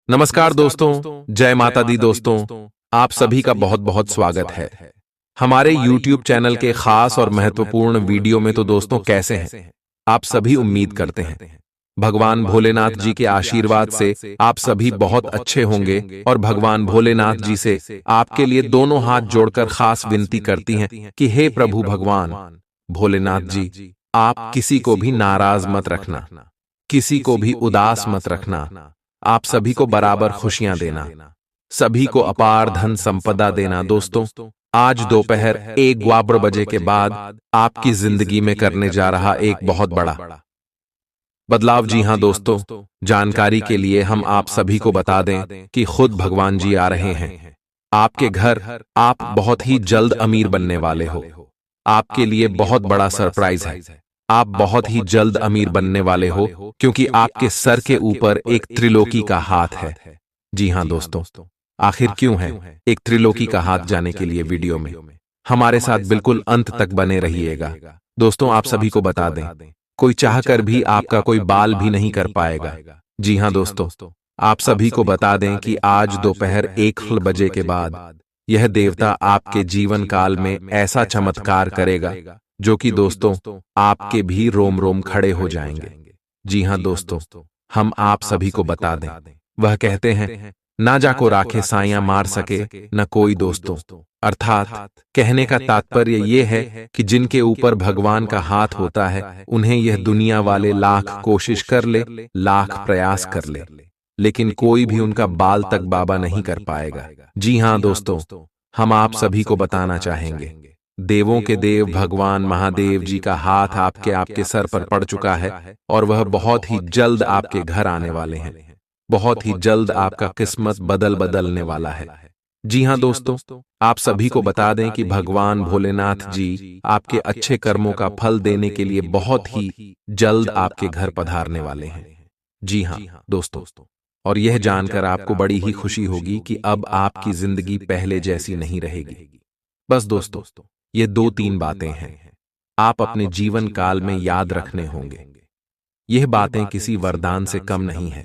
नमस्कार दोस्तों, जय माता दी दोस्तों। आप सभी का बहुत बहुत स्वागत है हमारे YouTube चैनल के खास और महत्वपूर्ण वीडियो में। तो दोस्तों, कैसे हैं आप सभी? उम्मीद करते हैं भगवान भोलेनाथ जी के आशीर्वाद से आप सभी बहुत अच्छे होंगे। और भगवान भोलेनाथ जी से आपके लिए दोनों हाथ जोड़कर खास विनती करती हैं कि हे प्रभु भगवान भोलेनाथ जी, आप किसी को भी नाराज मत रखना, किसी को भी उदास मत रखना। आप सभी को बराबर खुशियां देना, सभी को अपार धन संपदा देना। दोस्तों, आज दोपहर 1:15 के बाद आपकी जिंदगी में करने जा रहा एक बहुत बड़ा बदलाव। जी हां दोस्तों, जानकारी के लिए हम आप सभी को बता दें कि खुद भगवान जी आ रहे हैं आपके घर। आप बहुत ही जल्द अमीर बनने वाले हो। आपके लिए बहुत बड़ा सरप्राइज है। आप बहुत ही जल्द अमीर बनने वाले हो, क्योंकि आपके सर के ऊपर एक त्रिलोकी का हाथ है। जी हां दोस्तों, आखिर क्यों है एक त्रिलोकी का हाथ? जाने के लिए वीडियो में हमारे साथ बिल्कुल अंत तक बने रहिएगा। दोस्तों, आप सभी को बता दें, कोई चाहकर भी आपका कोई बाल भी नहीं कर पाएगा। जी हां दोस्तों, आप सभी को बता दें कि आज दोपहर 1 के बाद यह देवता आपके जीवन काल में ऐसा चमत्कार करेगा जो कि दोस्तों आपके भी रोम रोम खड़े हो जाएंगे। जी हां दोस्तों, हम आप सभी को बता दें, वह कहते हैं ना जाको राखे साइयां मार सके न कोई दोस्तों। अर्थात कहने का तात्पर्य यह है कि जिनके ऊपर भगवान का हाथ होता है, उन्हें यह दुनिया वाले लाख कोशिश कर ले, लाख प्रयास कर ले, लेकिन कोई भी उनका बाल तक बाबा नहीं कर पाएगा। जी हां दोस्तों, हम आप सभी को बताना चाहेंगे, देवों के देव भगवान महादेव जी का हाथ आपके सर पर पड़ चुका है और वह बहुत ही जल्द आपके घर आने वाले हैं। बहुत ही जल्द आपका किस्मत बदलने वाला है। जी हां दोस्तों, आप सभी को बता दें कि भगवान भोलेनाथ जी आपके अच्छे कर्मों का फल देने के लिए बहुत ही जल्द आपके घर पधारने वाले हैं। जी हां दोस्तों, और यह जानकर आपको बड़ी ही खुशी होगी कि अब आपकी जिंदगी पहले जैसी नहीं रहेगी। बस दोस्तों, ये 2-3 बातें हैं आप अपने जीवन काल में याद रखने होंगे। यह बातें किसी वरदान से कम नहीं है।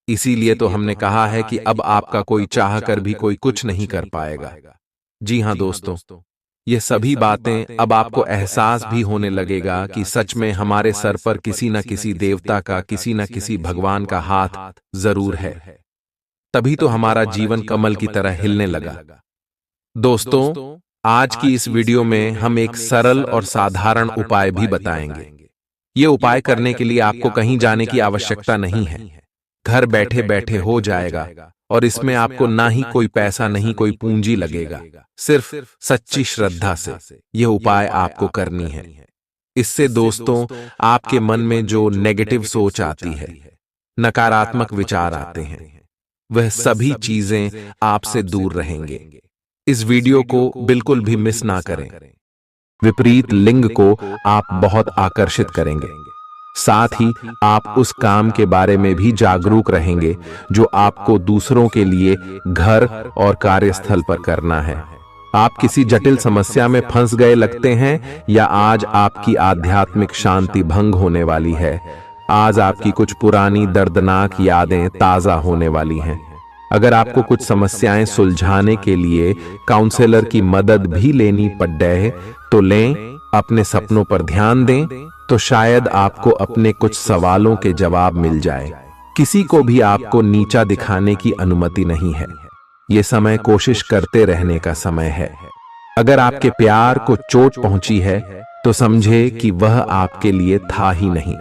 इसीलिए तो हमने कहा है कि अब आपका कोई चाह कर भी कोई कुछ नहीं कर पाएगा। जी हां दोस्तों, ये सभी बातें अब आपको एहसास भी होने लगेगा कि सच में हमारे सर पर किसी न किसी देवता का, किसी न किसी भगवान का हाथ जरूर है। तभी तो हमारा जीवन कमल की तरह हिलने लगा। दोस्तों, आज की इस वीडियो में हम एक सरल और साधारण उपाय भी बताएंगे। ये उपाय करने के लिए आपको कहीं जाने की आवश्यकता नहीं है, घर बैठे बैठे हो जाएगा। और इसमें आपको ना ही कोई पैसा, नहीं कोई पूंजी लगेगा, सिर्फ सच्ची श्रद्धा से यह उपाय आपको करनी है। इससे दोस्तों, आपके मन में जो नेगेटिव सोच आती है, नकारात्मक विचार आते हैं, वह सभी चीजें आपसे दूर रहेंगे। इस वीडियो को बिल्कुल भी मिस ना करें। विपरीत लिंग को आप बहुत आकर्षित करेंगे। साथ ही आप उस काम के बारे में भी जागरूक रहेंगे जो आपको दूसरों के लिए घर और कार्यस्थल पर करना है। आप किसी जटिल समस्या में फंस गए लगते हैं, या आज आपकी आध्यात्मिक शांति भंग होने वाली है। आज आपकी कुछ पुरानी दर्दनाक यादें ताजा होने वाली हैं। अगर आपको कुछ समस्याएं सुलझाने के लिए काउंसलर की मदद भी लेनी पड़ जाए तो लें। अपने सपनों पर ध्यान दें, तो शायद आपको अपने कुछ सवालों के जवाब मिल जाए। किसी को भी आपको नीचा दिखाने की अनुमति नहीं है। यह समय कोशिश करते रहने का समय है। अगर आपके प्यार को चोट पहुंची है तो समझे कि वह आपके लिए था ही नहीं।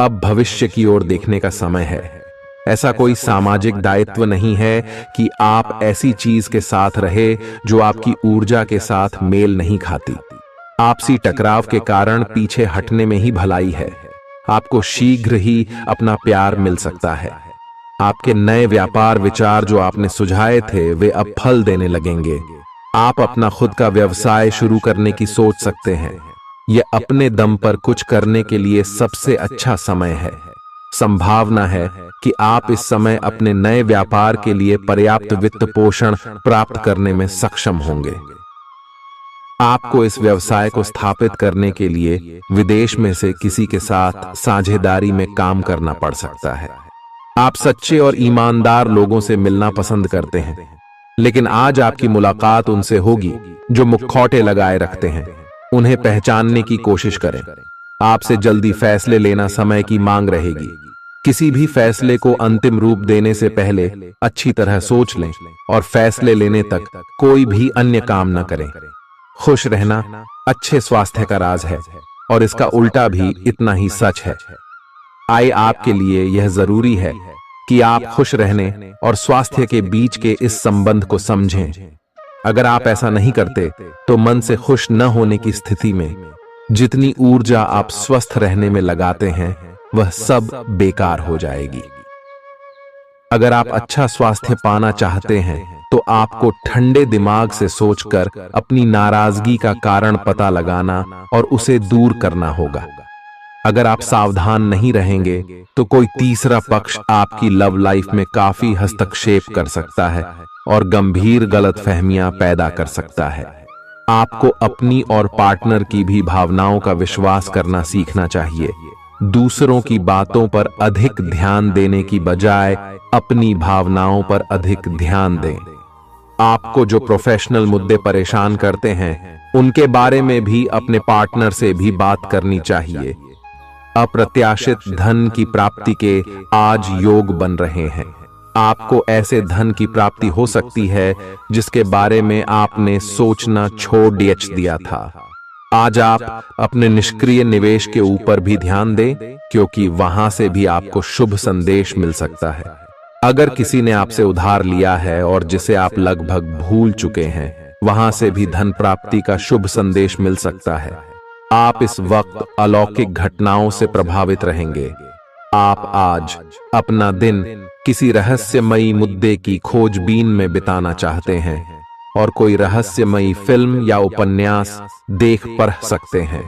अब भविष्य की ओर देखने का समय है। ऐसा कोई सामाजिक दायित्व नहीं है कि आप ऐसी चीज के साथ रहे जो आपकी ऊर्जा के साथ मेल नहीं खाती। आपसी टकराव के कारण पीछे हटने में ही भलाई है। आपको शीघ्र ही अपना प्यार मिल सकता है। आपके नए व्यापार विचार जो आपने सुझाए थे, वे अब फल देने लगेंगे। आप अपना खुद का व्यवसाय शुरू करने की सोच सकते हैं। यह अपने दम पर कुछ करने के लिए सबसे अच्छा समय है। संभावना है कि आप इस समय अपने नए व्यापार के लिए पर्याप्त वित्त पोषण प्राप्त करने में सक्षम होंगे। आपको इस व्यवसाय को स्थापित करने के लिए विदेश में से किसी के साथ साझेदारी में काम करना पड़ सकता है। आप सच्चे और ईमानदार लोगों से मिलना पसंद करते हैं, लेकिन आज आपकी मुलाकात उनसे होगी जो मुखौटे लगाए रखते हैं। उन्हें पहचानने की कोशिश करें। आपसे जल्दी फैसले लेना समय की मांग रहेगी। किसी भी फैसले को अंतिम रूप देने से पहले अच्छी तरह सोच लें और फैसले लेने तक कोई भी अन्य काम न करें। खुश रहना अच्छे स्वास्थ्य का राज है और इसका उल्टा भी इतना ही सच है। आए आपके लिए यह जरूरी है कि आप खुश रहने और स्वास्थ्य के बीच के इस संबंध को समझें। अगर आप ऐसा नहीं करते तो मन से खुश न होने की स्थिति में जितनी ऊर्जा आप स्वस्थ रहने में लगाते हैं वह सब बेकार हो जाएगी। अगर आप अच्छा स्वास्थ्य पाना चाहते हैं तो आपको ठंडे दिमाग से सोचकर अपनी नाराजगी का कारण पता लगाना और उसे दूर करना होगा। अगर आप सावधान नहीं रहेंगे तो कोई तीसरा पक्ष आपकी लव लाइफ में काफी हस्तक्षेप कर सकता है और गंभीर गलतफहमियां पैदा कर सकता है। आपको अपनी और पार्टनर की भी भावनाओं का विश्वास करना सीखना चाहिए। दूसरों की बातों पर अधिक ध्यान देने की बजाय अपनी भावनाओं पर अधिक ध्यान दें। आपको जो प्रोफेशनल मुद्दे परेशान करते हैं उनके बारे में भी अपने पार्टनर से भी बात करनी चाहिए। अप्रत्याशित धन की प्राप्ति के आज योग बन रहे हैं। आपको ऐसे धन की प्राप्ति हो सकती है जिसके बारे में आपने सोचना छोड़ दिया था। आज आप अपने निष्क्रिय निवेश के ऊपर भी ध्यान दें, क्योंकि वहां से भी आपको शुभ संदेश मिल सकता है। अगर किसी ने आपसे उधार लिया है और जिसे आप लगभग भूल चुके हैं, वहां से भी धन प्राप्ति का शुभ संदेश मिल सकता है। आप इस वक्त अलौकिक घटनाओं से प्रभावित रहेंगे। आप आज अपना दिन किसी रहस्यमयी मुद्दे की खोजबीन में बिताना चाहते हैं और कोई रहस्यमयी फिल्म या उपन्यास देख पढ़ सकते हैं।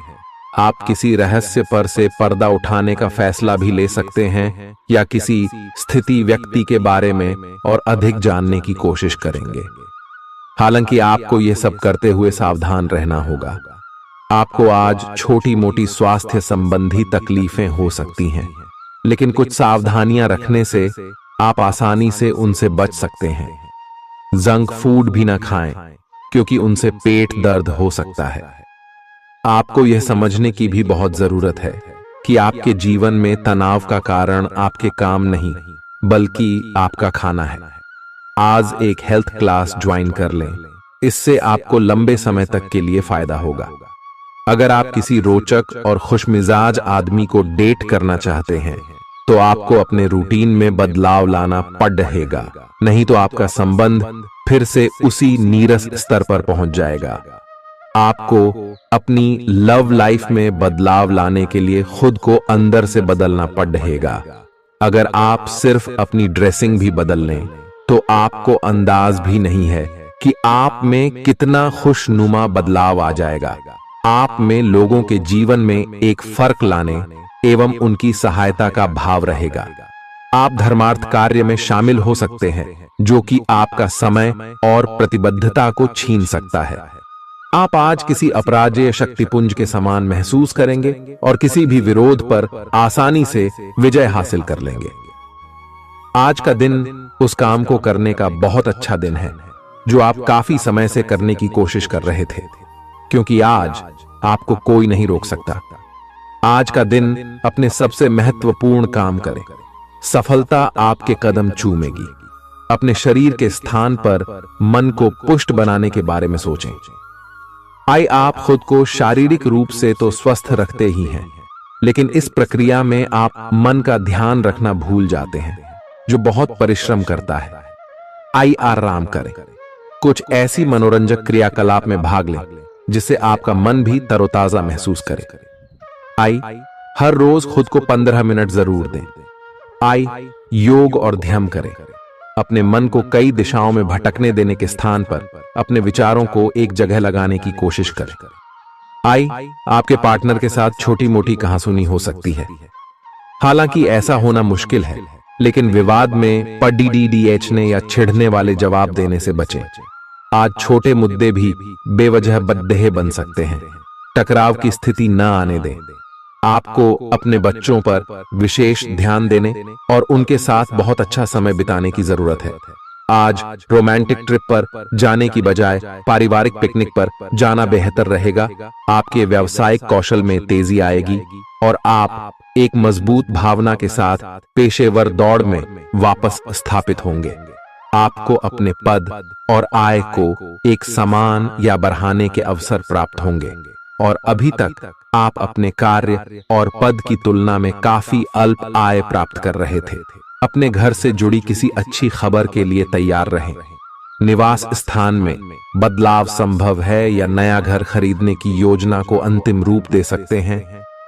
आप किसी रहस्य पर से पर्दा उठाने का फैसला भी ले सकते हैं या किसी स्थिति व्यक्ति के बारे में और अधिक जानने की कोशिश करेंगे। हालांकि आपको यह सब करते हुए सावधान रहना होगा। आपको आज छोटी मोटी स्वास्थ्य संबंधी तकलीफें हो सकती हैं, लेकिन कुछ सावधानियां रखने से आप आसानी से उनसे बच सकते हैं। जंक फूड भी ना खाएं, क्योंकि उनसे पेट दर्द हो सकता है। आपको यह समझने की भी बहुत जरूरत है कि आपके जीवन में तनाव का कारण आपके काम नहीं, बल्कि आपका खाना है। आज एक हेल्थ क्लास ज्वाइन कर लें, इससे आपको लंबे समय तक के लिए फायदा होगा। अगर आप किसी रोचक और खुशमिजाज आदमी को डेट करना चाहते हैं तो आपको अपने रूटीन में बदलाव लाना पड़ेगा, नहीं तो आपका संबंध फिर से उसी नीरस स्तर पर पहुंच जाएगा। आपको अपनी लव लाइफ में बदलाव लाने के लिए खुद को अंदर से बदलना पड़ेगा। अगर आप सिर्फ अपनी ड्रेसिंग भी बदल लें तो आपको अंदाज भी नहीं है कि आप में कितना खुशनुमा बदलाव आ जाएगा। आप में लोगों के जीवन में एक फर्क लाने एवं उनकी सहायता का भाव रहेगा। आप धर्मार्थ कार्य में शामिल हो सकते हैं, जो कि आपका समय और प्रतिबद्धता को छीन सकता है। आप आज किसी अपराजेय शक्तिपुंज के समान महसूस करेंगे और किसी भी विरोध पर आसानी से विजय हासिल कर लेंगे। आज का दिन उस काम को करने का बहुत अच्छा दिन है जो आप काफी समय से करने की कोशिश कर रहे थे, क्योंकि आज आपको कोई नहीं रोक सकता। आज का दिन अपने सबसे महत्वपूर्ण काम करें। सफलता आपके कदम चूमेगी। अपने शरीर के स्थान पर मन को पुष्ट बनाने के बारे में सोचें। आइए आप खुद को शारीरिक रूप से तो स्वस्थ रखते ही हैं, लेकिन इस प्रक्रिया में आप मन का ध्यान रखना भूल जाते हैं, जो बहुत परिश्रम करता है। आइए आराम करें। कुछ ऐसी मनोरंजक क्रियाकलाप में भाग लें जिससे आपका मन भी तरोताजा महसूस करे। आइए हर रोज खुद को 15 मिनट जरूर दें। आइए योग और ध्यान करें। अपने मन को कई दिशाओं में भटकने देने के स्थान पर अपने विचारों को एक जगह लगाने की कोशिश करें। आइए आपके पार्टनर के साथ छोटी मोटी कहासुनी हो सकती है। हालांकि ऐसा होना मुश्किल है, लेकिन विवाद में पढ़ने या छिड़ने वाले जवाब देने से बचें। आज छोटे मुद्दे भी बेवजह बद्देह बन सकते हैं। टकराव की स्थिति न आने दें। आपको अपने बच्चों पर विशेष ध्यान देने और उनके साथ बहुत अच्छा समय बिताने की जरूरत है। आज रोमांटिक ट्रिप पर जाने की बजाय पारिवारिक पिकनिक पर जाना बेहतर रहेगा। आपके व्यावसायिक कौशल में तेजी आएगी और आप एक मजबूत भावना के साथ पेशेवर दौड़ में वापस स्थापित होंगे। आपको अपने पद और आय को एक समान या बढ़ाने के अवसर प्राप्त होंगे और अभी तक आप अपने कार्य और पद की तुलना में काफी अल्प आय प्राप्त कर रहे थे। अपने घर से जुड़ी किसी अच्छी खबर के लिए तैयार रहें। निवास स्थान में बदलाव संभव है या नया घर खरीदने की योजना को अंतिम रूप दे सकते हैं।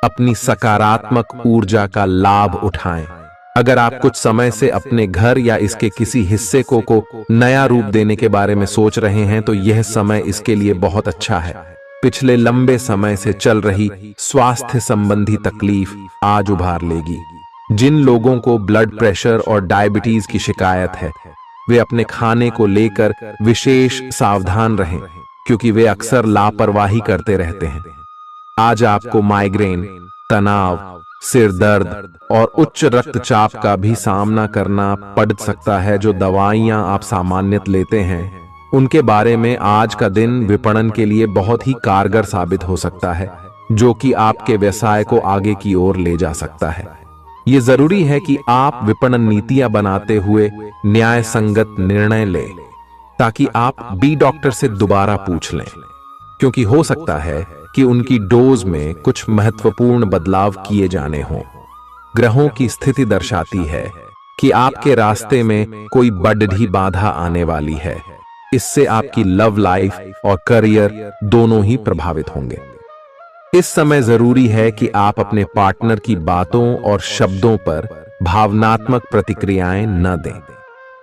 अपनी सकारात्मक ऊर्जा का लाभ उठाएं। अगर आप कुछ समय से अपने घर या इसके किसी हिस्से को नया रूप देने के बारे में सोच रहे हैं तो यह समय इसके लिए बहुत अच्छा है। पिछले लंबे समय से चल रही स्वास्थ्य संबंधी तकलीफ आज उभार लेगी। जिन लोगों को ब्लड प्रेशर और डायबिटीज की शिकायत है वे अपने खाने को लेकर विशेष सावधान रहें, क्योंकि वे अक्सर लापरवाही करते रहते हैं। आज आपको माइग्रेन, तनाव, सिर दर्द और उच्च रक्तचाप का भी सामना करना पड़ सकता है। जो दवाइयां आप सामान्यतः लेते हैं उनके बारे में आज का दिन विपणन के लिए बहुत ही कारगर साबित हो सकता है, जो कि आपके व्यवसाय को आगे की ओर ले जा सकता है। ये जरूरी है कि आप विपणन नीतियां बनाते हुए न्याय संगत निर्णय लें, ताकि आप बी डॉक्टर से दोबारा पूछ लें, क्योंकि हो सकता है कि उनकी डोज में कुछ महत्वपूर्ण बदलाव किए जाने हों। ग्रहों की स्थिति दर्शाती है कि आपके रास्ते में कोई बड़ी बाधा आने वाली है। इससे आपकी लव लाइफ और करियर दोनों ही प्रभावित होंगे। इस समय जरूरी है कि आप अपने पार्टनर की बातों और शब्दों पर भावनात्मक प्रतिक्रियाएं न दें।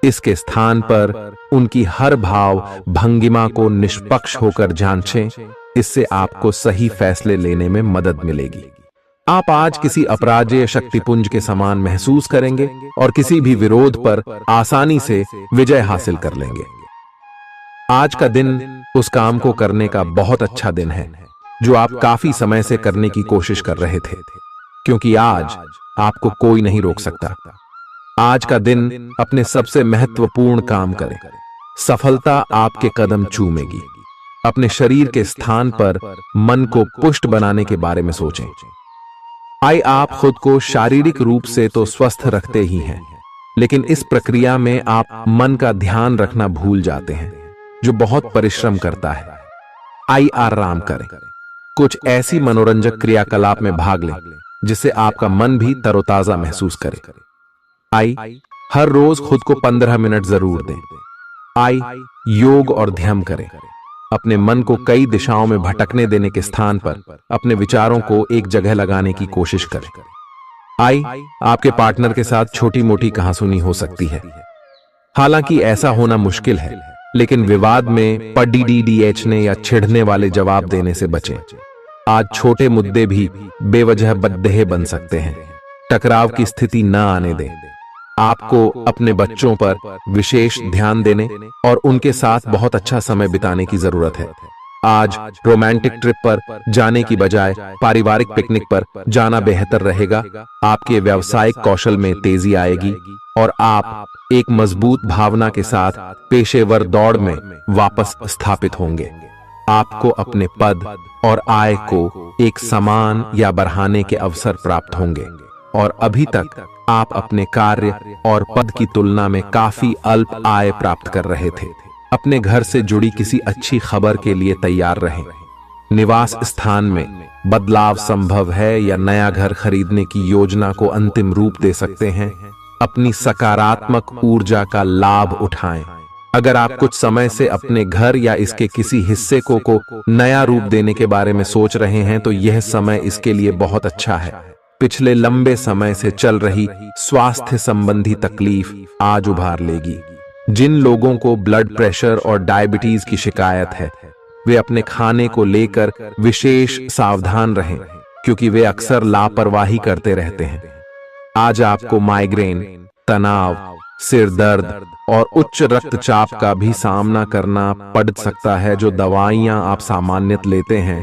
इसके स्थान पर उनकी हर भाव भंगिमा को निष्पक्ष होकर जांचें। इससे आपको सही फैसले लेने में मदद मिलेगी। आप आज किसी अपराजेय शक्तिपुंज के समान महसूस करेंगे और किसी भी विरोध पर आसानी से विजय हासिल कर लेंगे। आज का दिन उस काम को करने का बहुत अच्छा दिन है जो आप काफी समय से करने की कोशिश कर रहे थे, क्योंकि आज आपको कोई नहीं रोक सकता। आज का दिन अपने सबसे महत्वपूर्ण काम करें। सफलता आपके कदम चूमेगी। अपने शरीर के स्थान पर मन को पुष्ट बनाने के बारे में सोचें। आप खुद को शारीरिक रूप से तो स्वस्थ रखते ही हैं, लेकिन इस प्रक्रिया में आप मन का ध्यान रखना भूल जाते हैं, जो बहुत परिश्रम करता है। आराम करें। कुछ ऐसी मनोरंजक क्रियाकलाप में भाग लें जिससे आपका मन भी तरोताजा महसूस करे। हर रोज खुद को 15 मिनट जरूर दें। योग और ध्यान करें। अपने मन को कई दिशाओं में भटकने देने के स्थान पर अपने विचारों को एक जगह लगाने की कोशिश करें। आपके पार्टनर के साथ छोटी मोटी कहासुनी हो सकती है। हालांकि ऐसा होना मुश्किल है, लेकिन विवाद में पढ़ने या छिड़ने वाले जवाब देने से बचें। आज छोटे मुद्दे भी बेवजह बद्देह बन सकते हैं। टकराव की स्थिति न आने दें। आपको अपने बच्चों पर विशेष ध्यान देने और उनके साथ बहुत अच्छा समय बिताने की जरूरत है। आज रोमांटिक ट्रिप पर जाने की बजाय पारिवारिक पिकनिक पर जाना बेहतर रहेगा। आपके व्यावसायिक कौशल में तेजी आएगी और आप एक मजबूत भावना के साथ पेशेवर दौड़ में वापस स्थापित होंगे। आपको अपने पद और आय को एक समान या बढ़ाने के अवसर प्राप्त होंगे और अभी तक आप अपने कार्य और पद की तुलना में काफी अल्प आय प्राप्त कर रहे थे। अपने घर से जुड़ी किसी अच्छी खबर के लिए तैयार रहें। निवास स्थान में बदलाव संभव है या नया घर खरीदने की योजना को अंतिम रूप दे सकते हैं। अपनी सकारात्मक ऊर्जा का लाभ उठाएं। अगर आप कुछ समय से अपने घर या इसके किसी हिस्से को नया रूप देने के बारे में सोच रहे हैं तो यह समय इसके लिए बहुत अच्छा है। पिछले लंबे समय से चल रही स्वास्थ्य संबंधी तकलीफ आज उभार लेगी। जिन लोगों को ब्लड प्रेशर और डायबिटीज की शिकायत है वे अपने खाने को लेकर विशेष सावधान रहें, क्योंकि वे अक्सर लापरवाही करते रहते हैं। आज आपको माइग्रेन, तनाव, सिर दर्द और उच्च रक्तचाप का भी सामना करना पड़ सकता है। जो दवाइयां आप सामान्यतः लेते हैं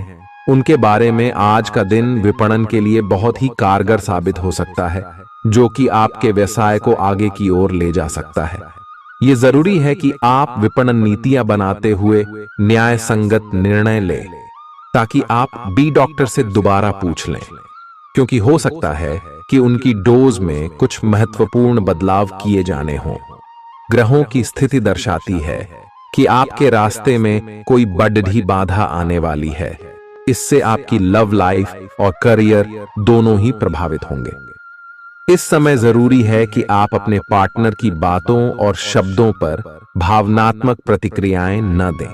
उनके बारे में आज का दिन विपणन के लिए बहुत ही कारगर साबित हो सकता है, जो कि आपके व्यवसाय को आगे की ओर ले जा सकता है। ये जरूरी है कि आप विपणन नीतियां बनाते हुए न्याय संगत निर्णय लें, ताकि आप बी डॉक्टर से दोबारा पूछ लें, क्योंकि हो सकता है कि उनकी डोज में कुछ महत्वपूर्ण बदलाव किए जाने हों। ग्रहों की स्थिति दर्शाती है कि आपके रास्ते में कोई बड़ी बाधा आने वाली है। इससे आपकी लव लाइफ और करियर दोनों ही प्रभावित होंगे। इस समय जरूरी है कि आप अपने पार्टनर की बातों और शब्दों पर भावनात्मक प्रतिक्रियाएं न दें।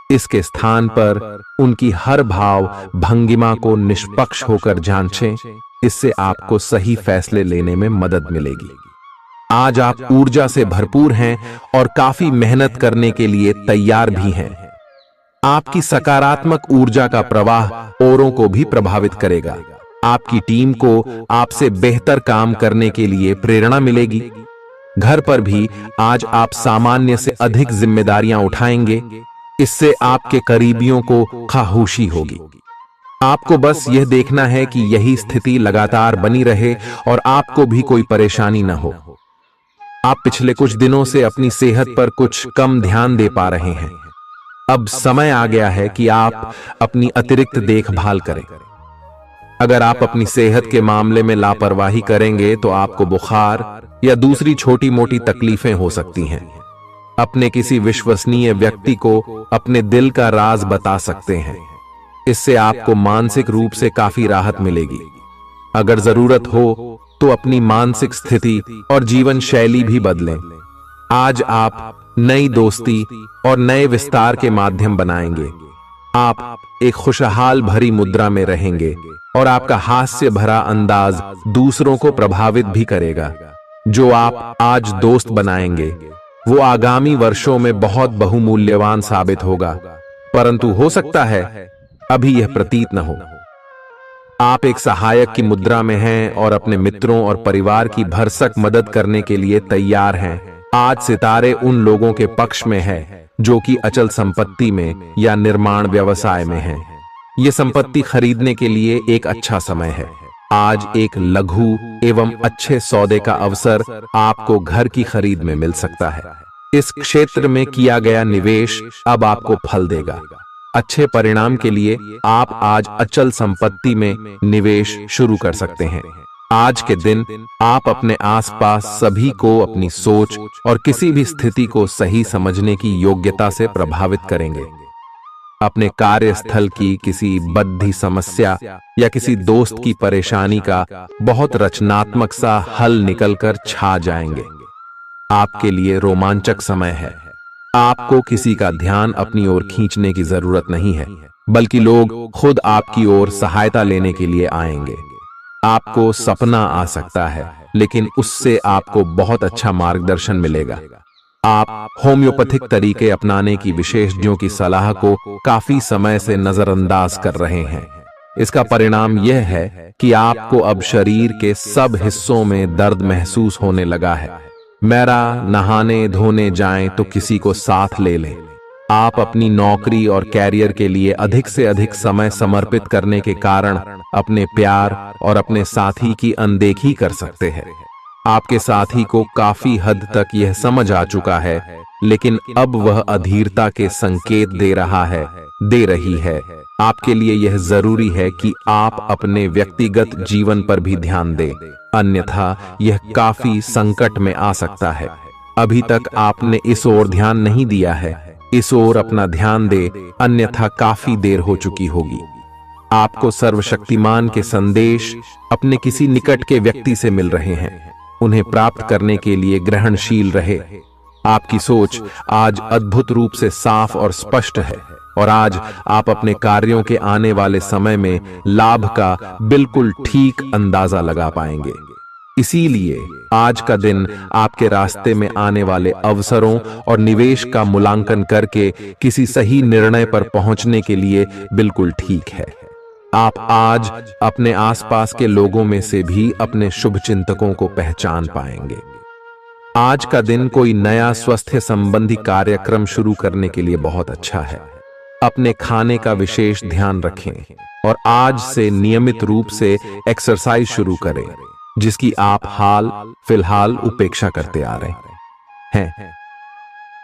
इसके स्थान पर उनकी हर भाव भंगिमा को निष्पक्ष होकर जांचें। इससे आपको सही फैसले लेने में मदद मिलेगी। आज आप ऊर्जा से भरपूर हैं और काफी मेहनत करने के लिए तैयार भी हैं। आपकी सकारात्मक ऊर्जा का प्रवाह औरों को भी प्रभावित करेगा। आपकी टीम को आपसे बेहतर काम करने के लिए प्रेरणा मिलेगी। घर पर भी आज आप सामान्य से अधिक जिम्मेदारियां उठाएंगे। इससे आपके करीबियों को खामोशी होगी। आपको बस यह देखना है कि यही स्थिति लगातार बनी रहे और आपको भी कोई परेशानी न हो। आप पिछले कुछ दिनों से अपनी सेहत पर कुछ कम ध्यान दे पा रहे हैं। अब समय आ गया है कि आप अपनी अतिरिक्त देखभाल करें। अगर आप अपनी सेहत के मामले में लापरवाही करेंगे तो आपको बुखार या दूसरी छोटी मोटी तकलीफें हो सकती हैं। अपने किसी विश्वसनीय व्यक्ति को अपने दिल का राज बता सकते हैं। इससे आपको मानसिक रूप से काफी राहत मिलेगी। अगर जरूरत हो तो अपनी मानसिक स्थिति और जीवन शैली भी बदलें। आज आप नई दोस्ती और नए विस्तार के माध्यम बनाएंगे। आप एक खुशहाल भरी मुद्रा में रहेंगे और आपका हास्य भरा अंदाज दूसरों को प्रभावित भी करेगा। जो आप आज दोस्त बनाएंगे वो आगामी वर्षों में बहुत बहुमूल्यवान साबित होगा, परंतु हो सकता है अभी यह प्रतीत न हो। आप एक सहायक की मुद्रा में हैं और अपने मित्रों और परिवार की भरसक मदद करने के लिए तैयार हैं। आज सितारे उन लोगों के पक्ष में है जो कि अचल संपत्ति में या निर्माण व्यवसाय में हैं। ये संपत्ति खरीदने के लिए एक अच्छा समय है। आज एक लघु एवं अच्छे सौदे का अवसर आपको घर की खरीद में मिल सकता है। इस क्षेत्र में किया गया निवेश अब आपको फल देगा। अच्छे परिणाम के लिए आप आज अचल संपत्ति में निवेश शुरू कर सकते हैं। आज के दिन आप अपने आसपास सभी को अपनी सोच और किसी भी स्थिति को सही समझने की योग्यता से प्रभावित करेंगे। अपने कार्यस्थल की किसी बद्धी समस्या या किसी दोस्त की परेशानी का बहुत रचनात्मक सा हल निकलकर छा जाएंगे। आपके लिए रोमांचक समय है। आपको किसी का ध्यान अपनी ओर खींचने की जरूरत नहीं है, बल्कि लोग खुद आपकी ओर सहायता लेने के लिए आएंगे। आपको सपना आ सकता है, लेकिन उससे आपको बहुत अच्छा मार्गदर्शन मिलेगा। आप होम्योपैथिक तरीके अपनाने की विशेषज्ञों की सलाह को काफी समय से नजरअंदाज कर रहे हैं। इसका परिणाम यह है कि आपको अब शरीर के सब हिस्सों में दर्द महसूस होने लगा है। मेरा नहाने धोने जाएं तो किसी को साथ ले लें। आप अपनी नौकरी और कैरियर के लिए अधिक से अधिक समय समर्पित करने के कारण अपने प्यार और अपने साथी की अनदेखी कर सकते हैं। आपके साथी को काफी हद तक यह समझ आ चुका है, लेकिन अब वह अधीरता के संकेत दे रही है। आपके लिए यह जरूरी है कि आप अपने व्यक्तिगत जीवन पर भी ध्यान दें, अन्यथा यह काफी संकट में आ सकता है। अभी तक आपने इस ओर ध्यान नहीं दिया है, इस ओर अपना ध्यान दे, अन्यथा काफी देर हो चुकी होगी। आपको सर्वशक्तिमान के संदेश अपने किसी निकट के व्यक्ति से मिल रहे हैं। उन्हें प्राप्त करने के लिए ग्रहणशील रहे। आपकी सोच आज अद्भुत रूप से साफ और स्पष्ट है और आज आप अपने कार्यों के आने वाले समय में लाभ का बिल्कुल ठीक अंदाजा लगा पाएंगे। इसीलिए आज का दिन आपके रास्ते में आने वाले अवसरों और निवेश का मूल्यांकन करके किसी सही निर्णय पर पहुंचने के लिए बिल्कुल ठीक है। आप आज अपने आसपास के लोगों में से भी अपने शुभचिंतकों को पहचान पाएंगे। आज का दिन कोई नया स्वास्थ्य संबंधी कार्यक्रम शुरू करने के लिए बहुत अच्छा है। अपने खाने का विशेष ध्यान रखें और आज से नियमित रूप से एक्सरसाइज शुरू करें, जिसकी आप हाल फिलहाल उपेक्षा करते आ रहे हैं।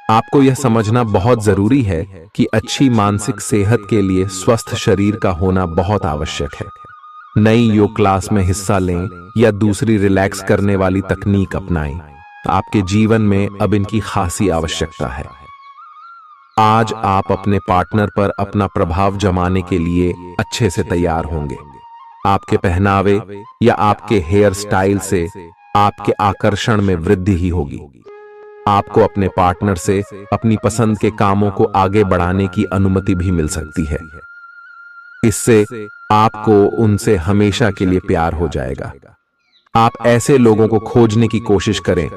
आपको यह समझना बहुत जरूरी है कि अच्छी मानसिक सेहत के लिए स्वस्थ शरीर का होना बहुत आवश्यक है। नई योग क्लास में हिस्सा लें या दूसरी रिलैक्स करने वाली तकनीक अपनाएं, आपके जीवन में अब इनकी खासी आवश्यकता है। आज आप अपने पार्टनर पर अपना प्रभाव जमाने के लिए अच्छे से तैयार होंगे। आपके पहनावे या आपके हेयर स्टाइल से आपके आकर्षण में वृद्धि ही होगी। आपको अपने पार्टनर से अपनी पसंद के कामों को आगे बढ़ाने की अनुमति भी मिल सकती है। इससे आपको उनसे हमेशा के लिए प्यार हो जाएगा। आप ऐसे लोगों को खोजने की कोशिश करें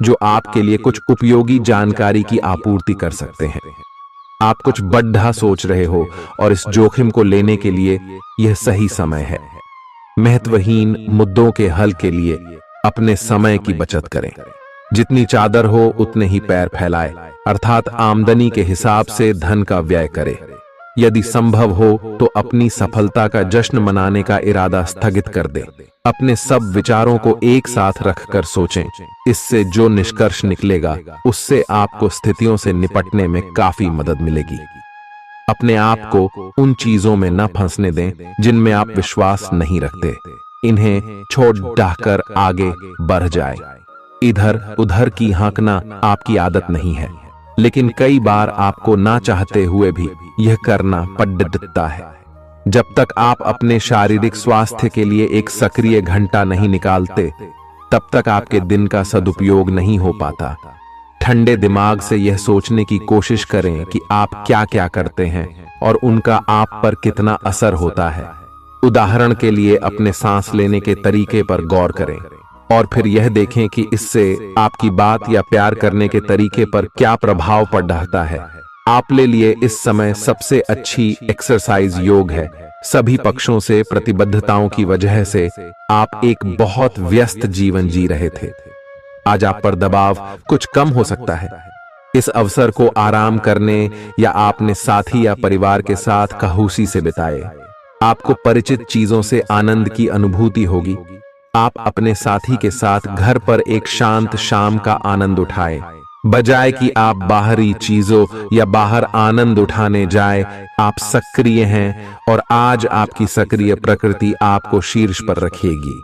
जो आपके लिए कुछ उपयोगी जानकारी की आपूर्ति कर सकते हैं। आप कुछ बड़ा सोच रहे हो और इस जोखिम को लेने के लिए यह सही समय है। महत्वहीन मुद्दों के हल के लिए अपने समय की बचत करें। जितनी चादर हो उतने ही पैर फैलाए, अर्थात आमदनी के हिसाब से धन का व्यय करें। यदि संभव हो तो अपनी सफलता का जश्न मनाने का इरादा स्थगित कर दे। अपने सब विचारों को एक साथ रखकर सोचें। इससे जो निष्कर्ष निकलेगा उससे आपको स्थितियों से निपटने में काफी मदद मिलेगी। अपने आप को उन चीजों में न फंसने दें जिनमें आप विश्वास नहीं रखते। इन्हें छोड़ डाहकर आगे बढ़ जाए। इधर उधर की हाँकना आपकी आदत नहीं है, लेकिन कई बार आपको ना चाहते हुए भी यह करना पड़ता है। जब तक आप अपने शारीरिक स्वास्थ्य के लिए एक सक्रिय घंटा नहीं निकालते, तब तक आपके दिन का सदुपयोग नहीं हो पाता। ठंडे दिमाग से यह सोचने की कोशिश करें कि आप क्या क्या करते हैं और उनका आप पर कितना असर होता है। उदाहरण के लिए अपने सांस लेने के तरीके पर गौर करें और फिर यह देखें कि इससे आपकी बात या प्यार करने के तरीके पर क्या प्रभाव पड़ रहा है। आपके लिए इस समय सबसे अच्छी एक्सरसाइज योग है। सभी पक्षों से प्रतिबद्धताओं की वजह से आप एक बहुत व्यस्त जीवन जी रहे थे। आज आप पर दबाव कुछ कम हो सकता है। इस अवसर को आराम करने या अपने साथी या परिवार के साथ खौशी से बिताए। आपको परिचित चीजों से आनंद की अनुभूति होगी। आप अपने साथी के साथ घर पर एक शांत शाम का आनंद उठाएं, बजाय कि आप बाहरी चीजों या बाहर आनंद उठाने जाए। आप सक्रिय हैं और आज आपकी सक्रिय प्रकृति आपको शीर्ष पर रखेगी।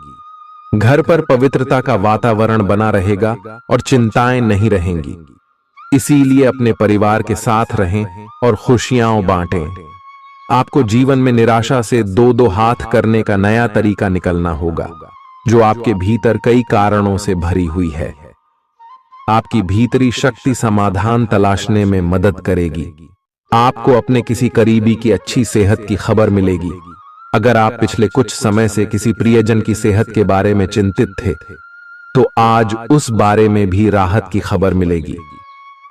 घर पर पवित्रता का वातावरण बना रहेगा और चिंताएं नहीं रहेंगी। इसीलिए अपने परिवार के साथ रहें और खुशियां बांटें। आपको जीवन में निराशा से दो दो हाथ करने का नया तरीका निकलना होगा, जो आपके भीतर कई कारणों से भरी हुई है। आपकी भीतरी शक्ति समाधान तलाशने में मदद करेगी। आपको अपने किसी करीबी की अच्छी सेहत की खबर मिलेगी। अगर आप पिछले कुछ समय से किसी प्रियजन की सेहत के बारे में चिंतित थे, तो आज उस बारे में भी राहत की खबर मिलेगी।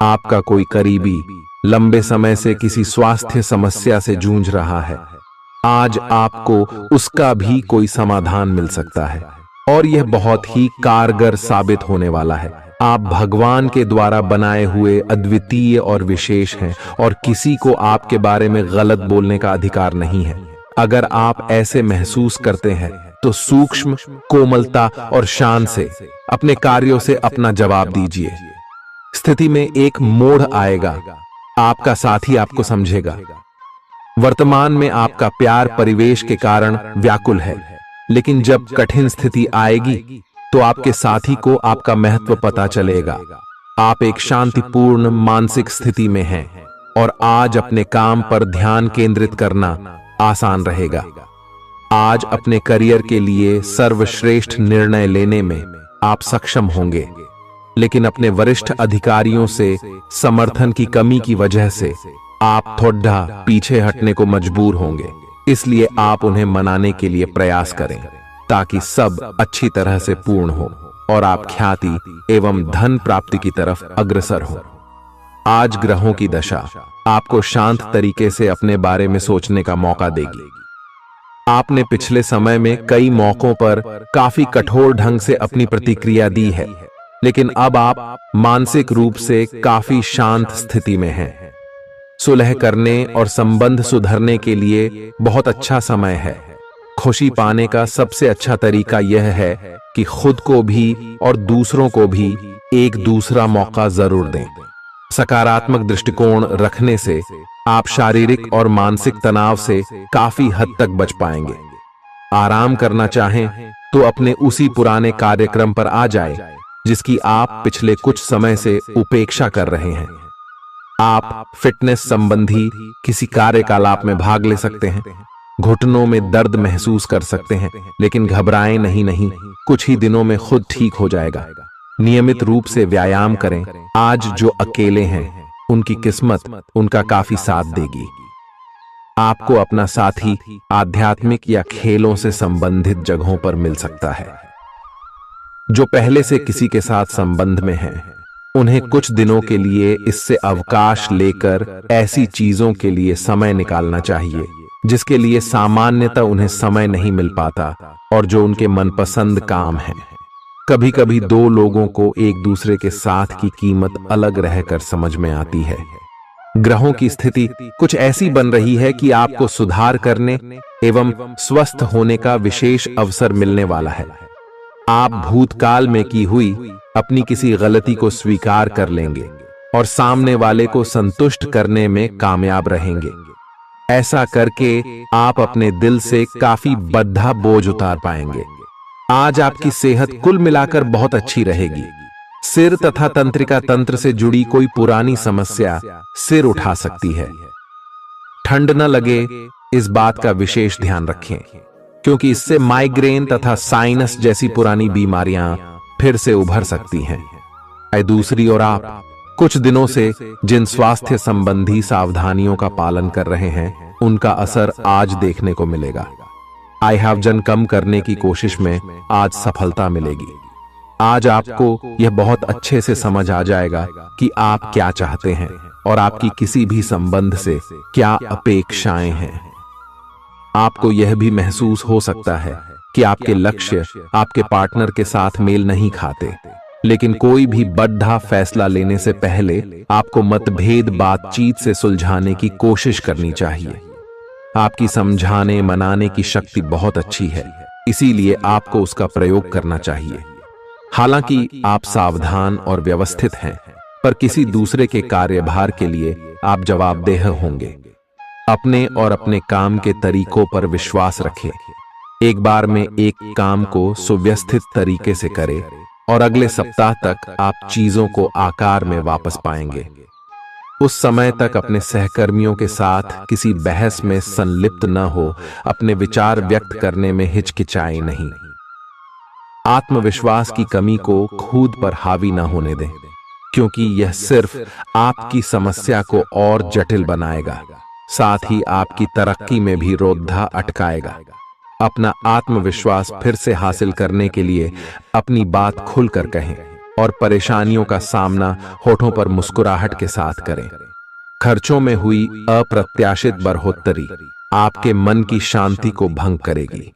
आपका कोई करीबी लंबे समय से किसी स्वास्थ्य समस्या से जूझ रहा है, आज आपको उसका भी कोई समाधान मिल सकता है और यह बहुत ही कारगर साबित होने वाला है। आप भगवान के द्वारा बनाए हुए अद्वितीय और विशेष हैं और किसी को आपके बारे में गलत बोलने का अधिकार नहीं है। अगर आप ऐसे महसूस करते हैं तो सूक्ष्म कोमलता और शान से अपने कार्यों से अपना जवाब दीजिए। स्थिति में एक मोड़ आएगा, आपका साथी आपको समझेगा। वर्तमान में आपका प्यार परिवेश के कारण व्याकुल है, लेकिन जब कठिन स्थिति आएगी तो आपके साथी को आपका महत्व पता चलेगा। आप एक शांतिपूर्ण मानसिक स्थिति में हैं और आज अपने काम पर ध्यान केंद्रित करना आसान रहेगा। आज अपने करियर के लिए सर्वश्रेष्ठ निर्णय लेने में आप सक्षम होंगे, लेकिन अपने वरिष्ठ अधिकारियों से समर्थन की कमी की वजह से आप थोड़ा पीछे हटने को मजबूर होंगे। इसलिए आप उन्हें मनाने के लिए प्रयास करें ताकि सब अच्छी तरह से पूर्ण हो और आप ख्याति एवं धन प्राप्ति की तरफ अग्रसर हो। आज ग्रहों की दशा आपको शांत तरीके से अपने बारे में सोचने का मौका देगी। आपने पिछले समय में कई मौकों पर काफी कठोर ढंग से अपनी प्रतिक्रिया दी है, लेकिन अब आप मानसिक रूप से काफी शांत स्थिति में हैं। सुलह करने और संबंध सुधरने के लिए बहुत अच्छा समय है। खुशी पाने का सबसे अच्छा तरीका यह है कि खुद को भी और दूसरों को भी एक दूसरा मौका जरूर दें। सकारात्मक दृष्टिकोण रखने से आप शारीरिक और मानसिक तनाव से काफी हद तक बच पाएंगे। आराम करना चाहें तो अपने उसी पुराने कार्यक्रम पर आ जाए जिसकी आप पिछले कुछ समय से उपेक्षा कर रहे हैं। आप फिटनेस संबंधी किसी कार्यकलाप में भाग ले सकते हैं। घुटनों में दर्द महसूस कर सकते हैं, लेकिन घबराएं नहीं, कुछ ही दिनों में खुद ठीक हो जाएगा। नियमित रूप से व्यायाम करें। आज जो अकेले हैं उनकी किस्मत उनका काफी साथ देगी। आपको अपना साथी आध्यात्मिक या खेलों से संबंधित जगहों पर मिल सकता है। जो पहले से किसी के साथ संबंध में हैं, उन्हें कुछ दिनों के लिए इससे अवकाश लेकर ऐसी चीजों के लिए समय निकालना चाहिए जिसके लिए सामान्यतः उन्हें समय नहीं मिल पाता और जो उनके मनपसंद काम है। कभी कभी दो लोगों को एक दूसरे के साथ की कीमत अलग रहकर समझ में आती है। ग्रहों की स्थिति कुछ ऐसी बन रही है कि आपको सुधार करने एवं स्वस्थ होने का विशेष अवसर मिलने वाला है। आप भूतकाल में की हुई अपनी किसी गलती को स्वीकार कर लेंगे और सामने वाले को संतुष्ट करने में कामयाब रहेंगे। ऐसा करके आप अपने दिल से काफी बद्धा बोझ उतार पाएंगे। आज आपकी सेहत कुल मिलाकर बहुत अच्छी रहेगी। सिर तथा तंत्रिका तंत्र से जुड़ी कोई पुरानी समस्या सिर उठा सकती है। ठंड न लगे इस बात का विशेष ध्यान रखें, क्योंकि इससे माइग्रेन तथा साइनस जैसी पुरानी बीमारियां फिर से उभर सकती हैं। दूसरी ओर आप कुछ दिनों से जिन स्वास्थ्य संबंधी सावधानियों का पालन कर रहे हैं, उनका असर आज देखने को मिलेगा। आई वजन कम करने की कोशिश में आज सफलता मिलेगी। आज आपको यह बहुत अच्छे से समझ आ जाएगा कि आप क्या चाहते हैं और आपकी किसी भी संबंध से क्या अपेक्षाएं हैं। आपको यह भी महसूस हो सकता है कि आपके लक्ष्य आपके पार्टनर के साथ मेल नहीं खाते, लेकिन कोई भी बड़ा फैसला लेने से पहले आपको मतभेद बातचीत से सुलझाने की कोशिश करनी चाहिए। आपकी समझाने मनाने की शक्ति बहुत अच्छी है, इसीलिए आपको उसका प्रयोग करना चाहिए। हालांकि आप सावधान और व्यवस्थित हैं, पर किसी दूसरे के कार्यभार के लिए आप जवाबदेह होंगे। अपने और अपने काम के तरीकों पर विश्वास रखें। एक बार में एक काम को सुव्यवस्थित तरीके से करें और अगले सप्ताह तक आप चीजों को आकार में वापस पाएंगे। उस समय तक अपने सहकर्मियों के साथ किसी बहस में संलिप्त न हो, अपने विचार व्यक्त करने में हिचकिचाएं नहीं। आत्मविश्वास की कमी को खुद पर हावी न होने दें, क्योंकि यह सिर्फ आपकी समस्या को और जटिल बनाएगा, साथ ही आपकी तरक्की में भी रोधा अटकाएगा। अपना आत्मविश्वास फिर से हासिल करने के लिए अपनी बात खुलकर कहें और परेशानियों का सामना होठों पर मुस्कुराहट के साथ करें। खर्चों में हुई अप्रत्याशित बढ़ोतरी आपके मन की शांति को भंग करेगी।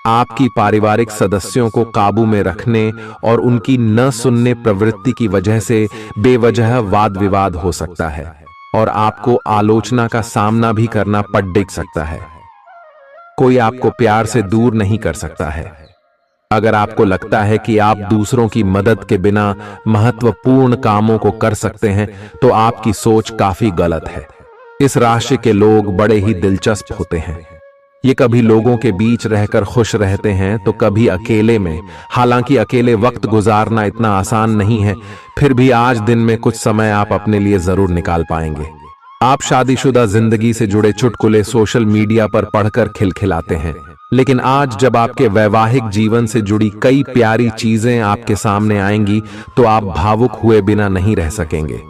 आपकी पारिवारिक सदस्यों को काबू में रखने और उनकी न सुनने प्रवृत्ति की वजह से बेवजह वाद विवाद हो सकता है और आपको आलोचना का सामना भी करना पड़ सकता है। कोई आपको प्यार से दूर नहीं कर सकता है। अगर आपको लगता है कि आप दूसरों की मदद के बिना महत्वपूर्ण कामों को कर सकते हैं, तो आपकी सोच काफी गलत है। इस राशि के लोग बड़े ही दिलचस्प होते हैं। ये कभी लोगों के बीच रहकर खुश रहते हैं तो कभी अकेले में। हालांकि अकेले वक्त गुजारना इतना आसान नहीं है, फिर भी आज दिन में कुछ समय आप अपने लिए जरूर निकाल पाएंगे। आप शादीशुदा जिंदगी से जुड़े चुटकुले सोशल मीडिया पर पढ़कर खिलखिलाते हैं, लेकिन आज जब आपके वैवाहिक जीवन से जुड़ी कई प्यारी चीजें आपके सामने आएंगी तो आप भावुक हुए बिना नहीं रह सकेंगे।